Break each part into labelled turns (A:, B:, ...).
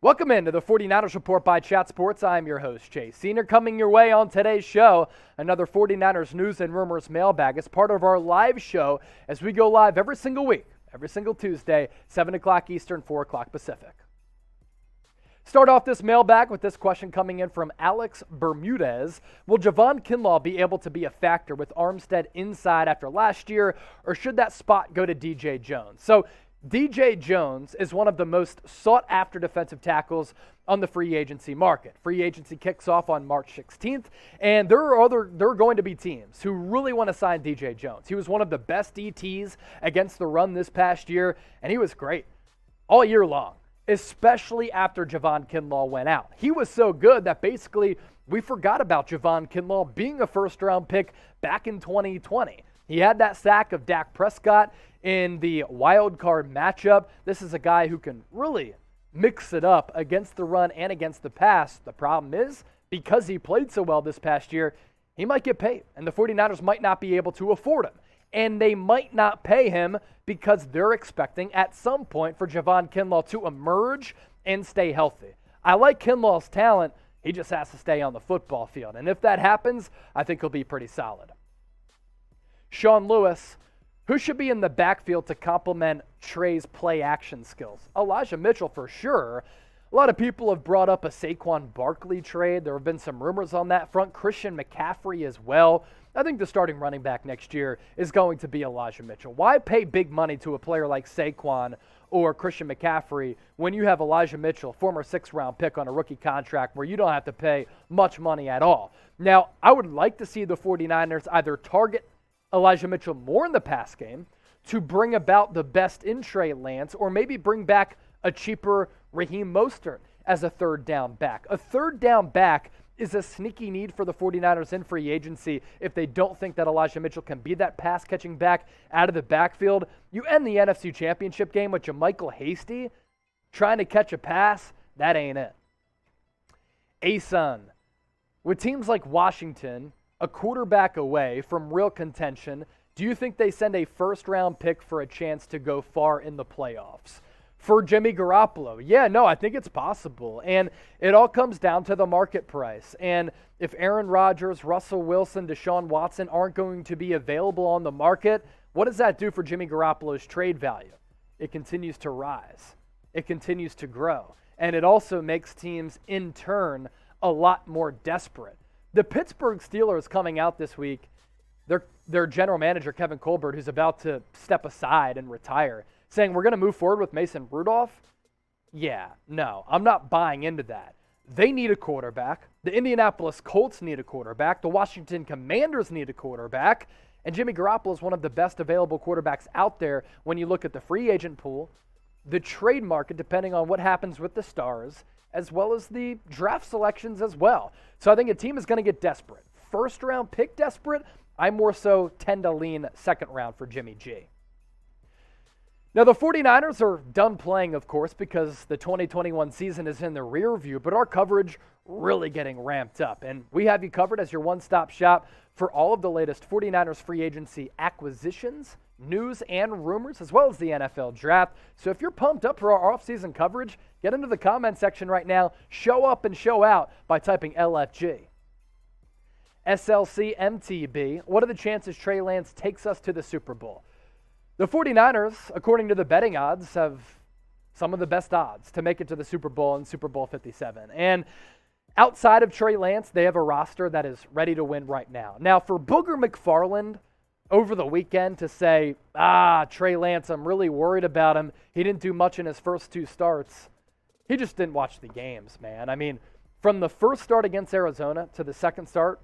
A: Welcome into the 49ers Report by Chat Sports. I'm your host, Chase Senior. Coming your way on today's show, another 49ers news and rumors mailbag as part of our live show as we go live every single week, every single Tuesday, 7 o'clock Eastern, 4 o'clock Pacific. Start off this mailbag with this question coming in from Alex Bermudez. Will Javon Kinlaw be able to be a factor with Armstead inside after last year, or should that spot go to DJ Jones? So DJ Jones is one of the most sought-after defensive tackles on the free agency market. Free agency kicks off on March 16th, and there are going to be teams who really want to sign DJ Jones. He was one of the best DTs against the run this past year, and he was great all year long, especially after Javon Kinlaw went out. He was so good that basically we forgot about Javon Kinlaw being a first-round pick back in 2020. He had that sack of Dak Prescott in the wild card matchup. This is a guy who can really mix it up against the run and against the pass. The problem is, because he played so well this past year, he might get paid, and the 49ers might not be able to afford him. And they might not pay him because they're expecting at some point for Javon Kinlaw to emerge and stay healthy. I like Kinlaw's talent. He just has to stay on the football field. And if that happens, I think he'll be pretty solid. Shawn Lewis, who should be in the backfield to complement Trey's play-action skills? Elijah Mitchell for sure. A lot of people have brought up a Saquon Barkley trade. There have been some rumors on that front. Christian McCaffrey as well. I think the starting running back next year is going to be Elijah Mitchell. Why pay big money to a player like Saquon or Christian McCaffrey when you have Elijah Mitchell, former 6th-round pick on a rookie contract where you don't have to pay much money at all? Now, I would like to see the 49ers either target Elijah Mitchell more in the pass game to bring about the best in Trey Lance, or maybe bring back a cheaper Raheem Mostert as a third down back. A third down back is a sneaky need for the 49ers in free agency if they don't think that Elijah Mitchell can be that pass-catching back out of the backfield. You end the NFC Championship game with JaMycal Hasty trying to catch a pass. That ain't it. Ason. With teams like Washington a quarterback away from real contention, do you think they send a first-round pick for a chance to go far in the playoffs? For Jimmy Garoppolo, yeah, no, I think it's possible. And it all comes down to the market price. And if Aaron Rodgers, Russell Wilson, Deshaun Watson aren't going to be available on the market, what does that do for Jimmy Garoppolo's trade value? It continues to rise. It continues to grow. And it also makes teams, in turn, a lot more desperate. The Pittsburgh Steelers coming out this week, their general manager, Kevin Colbert, who's about to step aside and retire, saying we're going to move forward with Mason Rudolph. Yeah, no, I'm not buying into that. They need a quarterback. The Indianapolis Colts need a quarterback. The Washington Commanders need a quarterback. And Jimmy Garoppolo is one of the best available quarterbacks out there when you look at the free agent pool, the trade market, depending on what happens with the Stars, as well as the draft selections as well. So I think a team is going to get desperate. First-round pick desperate, I more so tend to lean second round for Jimmy G. Now, the 49ers are done playing, of course, because the 2021 season is in the rear view, but our coverage really getting ramped up. And we have you covered as your one-stop shop for all of the latest 49ers free agency acquisitions, news, and rumors, as well as the NFL draft. So if you're pumped up for our offseason coverage, get into the comment section right now. Show up and show out by typing LFG. SLC MTB, what are the chances Trey Lance takes us to the Super Bowl? The 49ers, according to the betting odds, have some of the best odds to make it to the Super Bowl in Super Bowl 57. And outside of Trey Lance, they have a roster that is ready to win right now. Now, for Booger McFarland over the weekend to say, Trey Lance, I'm really worried about him. He didn't do much in his first 2 starts. He just didn't watch the games, man. I mean, from the first start against Arizona to the second start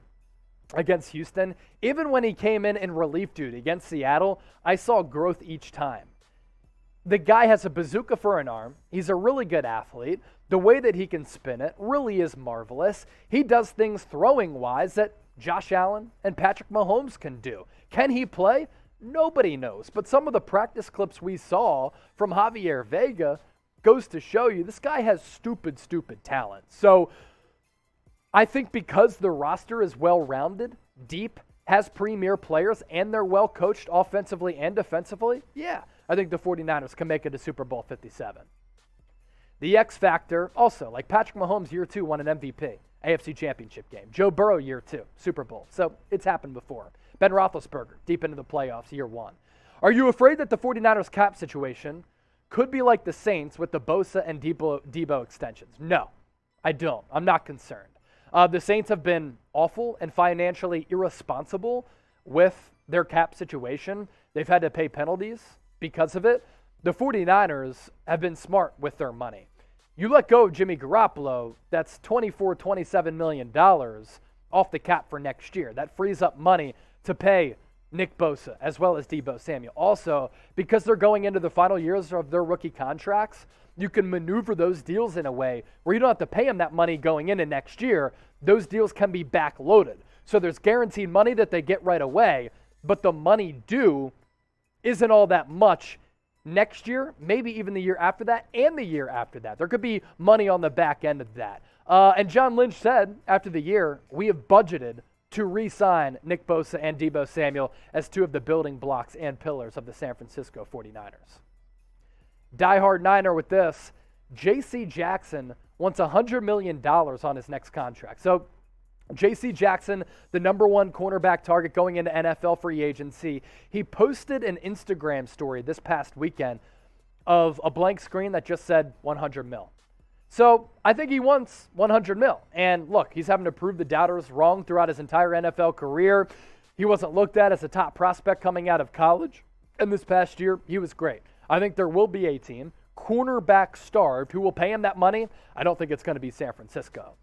A: against Houston, even when he came in relief duty against Seattle, I saw growth each time. The guy has a bazooka for an arm. He's a really good athlete. The way that he can spin it really is marvelous. He does things throwing-wise that Josh Allen and Patrick Mahomes can do. Can he play? Nobody knows. But some of the practice clips we saw from Javier Vega goes to show you this guy has stupid talent. So I think because the roster is well-rounded, deep, has premier players, and they're well-coached offensively and defensively, yeah, I think the 49ers can make it to Super Bowl 57. The X Factor, also, like Patrick Mahomes, year 2, won an MVP, AFC Championship game. Joe Burrow, year 2, Super Bowl. So it's happened before. Ben Roethlisberger, deep into the playoffs, year 1. Are you afraid that the 49ers cap situation could be like the Saints with the Bosa and Deebo extensions? No, I don't. I'm not concerned. The Saints have been awful and financially irresponsible with their cap situation. They've had to pay penalties because of it. The 49ers have been smart with their money. You let go of Jimmy Garoppolo, that's $24, $27 million off the cap for next year. That frees up money to pay Nick Bosa as well as Deebo Samuel. Also, because they're going into the final years of their rookie contracts, you can maneuver those deals in a way where you don't have to pay them that money going into next year. Those deals can be backloaded. So there's guaranteed money that they get right away, but the money due isn't all that much next year, maybe even the year after that, and the year after that. There could be money on the back end of that. And John Lynch said after the year, we have budgeted to re-sign Nick Bosa and Deebo Samuel as 2 of the building blocks and pillars of the San Francisco 49ers. Diehard Niner with this, J.C. Jackson wants $100 million on his next contract. So J.C. Jackson, the number 1 cornerback target going into NFL free agency, he posted an Instagram story this past weekend of a blank screen that just said 100 mil. So I think he wants 100 mil. And look, he's having to prove the doubters wrong throughout his entire NFL career. He wasn't looked at as a top prospect coming out of college. And this past year, he was great. I think there will be a team, cornerback starved, who will pay him that money. I don't think it's going to be San Francisco.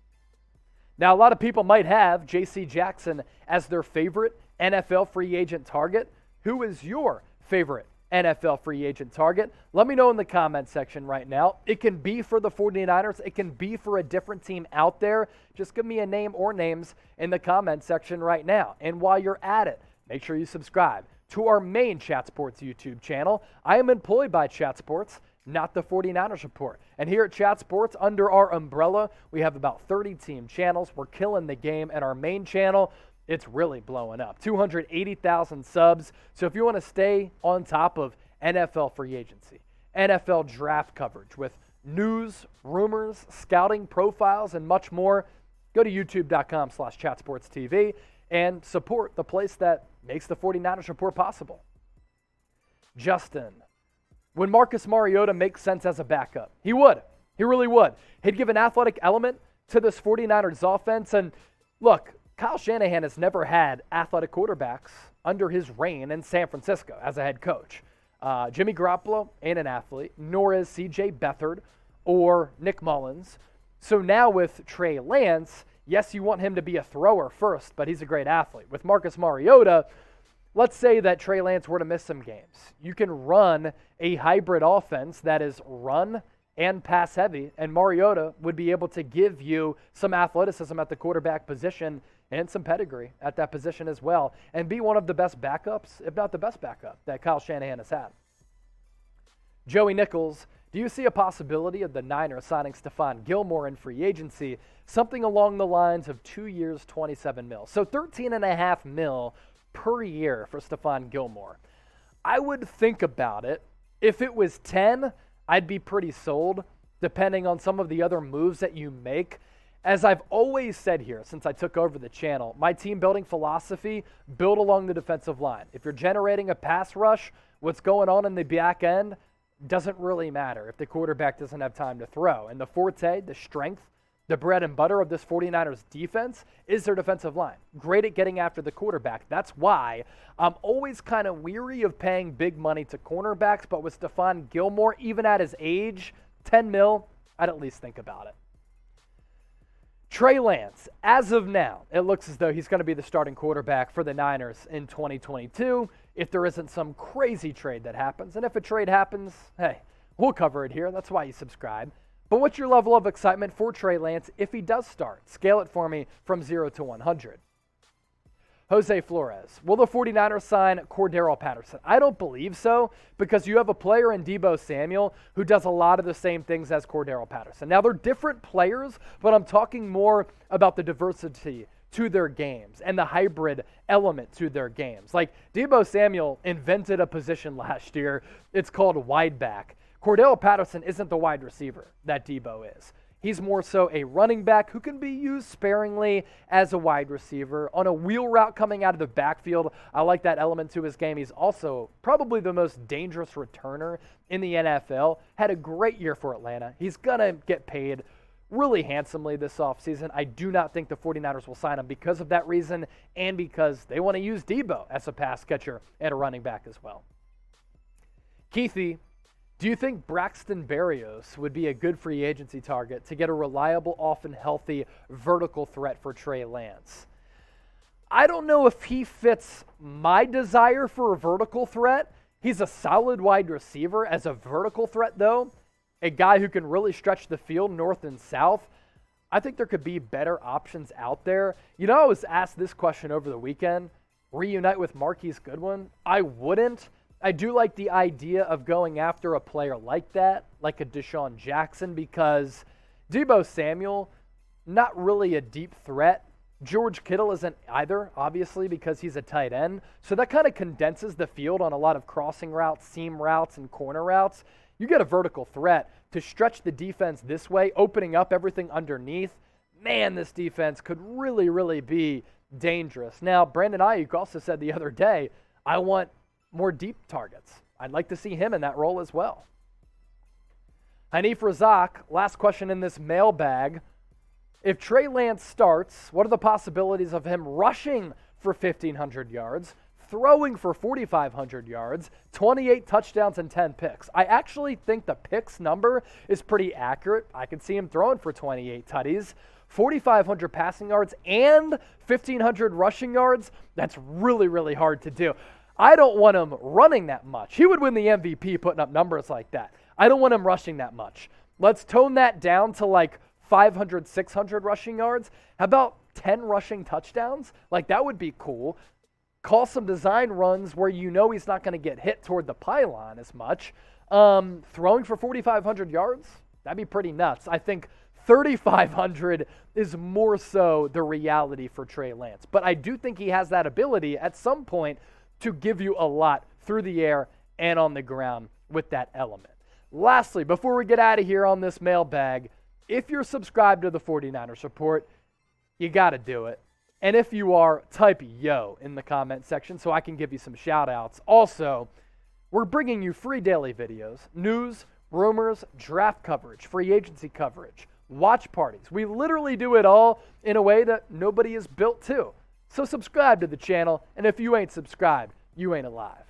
A: Now, a lot of people might have J.C. Jackson as their favorite NFL free agent target. Who is your favorite NFL free agent target? Let me know in the comment section right now. It can be for the 49ers. It can be for a different team out there. Just give me a name or names in the comment section right now. And while you're at it, make sure you subscribe to our main Chat Sports YouTube channel. I am employed by Chat Sports, not the 49ers Report. And here at Chat Sports, under our umbrella, we have about 30 team channels. We're killing the game at our main channel. It's really blowing up. 280,000 subs. So if you want to stay on top of NFL free agency, NFL draft coverage with news, rumors, scouting profiles, and much more, go to youtube.com/chatsportstv and support the place that makes the 49ers Report possible. Justin, would Marcus Mariota make sense as a backup? He would. He really would. He'd give an athletic element to this 49ers offense. And look, Kyle Shanahan has never had athletic quarterbacks under his reign in San Francisco as a head coach. Jimmy Garoppolo ain't an athlete, nor is C.J. Beathard or Nick Mullins. So now with Trey Lance, yes, you want him to be a thrower first, but he's a great athlete. With Marcus Mariota, let's say that Trey Lance were to miss some games. You can run a hybrid offense that is run and pass heavy, and Mariota would be able to give you some athleticism at the quarterback position and some pedigree at that position as well, and be one of the best backups, if not the best backup, that Kyle Shanahan has had. Joey Nichols, do you see a possibility of the Niners signing Stephon Gilmore in free agency, something along the lines of 2 years, $27 million? So $13.5 million per year for Stephon Gilmore. I would think about it. If it was 10, I'd be pretty sold, depending on some of the other moves that you make. As I've always said here since I took over the channel, my team building philosophy, build along the defensive line. If you're generating a pass rush, what's going on in the back end doesn't really matter if the quarterback doesn't have time to throw. And the forte, the strength, the bread and butter of this 49ers defense is their defensive line. Great at getting after the quarterback. That's why I'm always kind of weary of paying big money to cornerbacks, but with Stephon Gilmore, even at his age, 10 mil, I'd at least think about it. Trey Lance, as of now, it looks as though he's going to be the starting quarterback for the Niners in 2022 if there isn't some crazy trade that happens. And if a trade happens, hey, we'll cover it here. That's why you subscribe. But what's your level of excitement for Trey Lance if he does start? Scale it for me from 0 to 100. Jose Flores, will the 49ers sign Cordarrelle Patterson? I don't believe so, because you have a player in Deebo Samuel who does a lot of the same things as Cordarrelle Patterson. Now, they're different players, but I'm talking more about the diversity to their games and the hybrid element to their games. Like, Deebo Samuel invented a position last year. It's called wide back. Cordarrelle Patterson isn't the wide receiver that Deebo is. He's more so a running back who can be used sparingly as a wide receiver. On a wheel route coming out of the backfield, I like that element to his game. He's also probably the most dangerous returner in the NFL. Had a great year for Atlanta. He's going to get paid really handsomely this offseason. I do not think the 49ers will sign him because of that reason and because they want to use Deebo as a pass catcher and a running back as well. Keithy, do you think Braxton Berrios would be a good free agency target to get a reliable, often healthy vertical threat for Trey Lance? I don't know if he fits my desire for a vertical threat. He's a solid wide receiver as a vertical threat, though. A guy who can really stretch the field north and south. I think there could be better options out there. You know, I was asked this question over the weekend. Reunite with Marquise Goodwin? I wouldn't. I do like the idea of going after a player like that, like a Deshaun Jackson, because Deebo Samuel, not really a deep threat. George Kittle isn't either, obviously, because he's a tight end. So that kind of condenses the field on a lot of crossing routes, seam routes, and corner routes. You get a vertical threat to stretch the defense this way, opening up everything underneath. Man, this defense could really, really be dangerous. Now, Brandon Ayuk also said the other day, I want more deep targets. I'd like to see him in that role as well. Haneef Razzack, last question in this mailbag. If Trey Lance starts, what are the possibilities of him rushing for 1,500 yards, throwing for 4,500 yards, 28 touchdowns, and 10 picks? I actually think the picks number is pretty accurate. I could see him throwing for 28 tutties. 4,500 passing yards and 1,500 rushing yards. That's really, really hard to do. I don't want him running that much. He would win the MVP putting up numbers like that. I don't want him rushing that much. Let's tone that down to like 500, 600 rushing yards. How about 10 rushing touchdowns? Like, that would be cool. Call some design runs where you know he's not going to get hit toward the pylon as much. Throwing for 4,500 yards? That'd be pretty nuts. I think 3,500 is more so the reality for Trey Lance. But I do think he has that ability at some point to give you a lot through the air and on the ground with that element. Lastly, before we get out of here on this mailbag, if you're subscribed to the 49ers Report, you got to do it. And if you are, type yo in the comment section so I can give you some shout outs. Also, we're bringing you free daily videos, news, rumors, draft coverage, free agency coverage, watch parties. We literally do it all in a way that nobody is built to. So subscribe to the channel, and if you ain't subscribed, you ain't alive.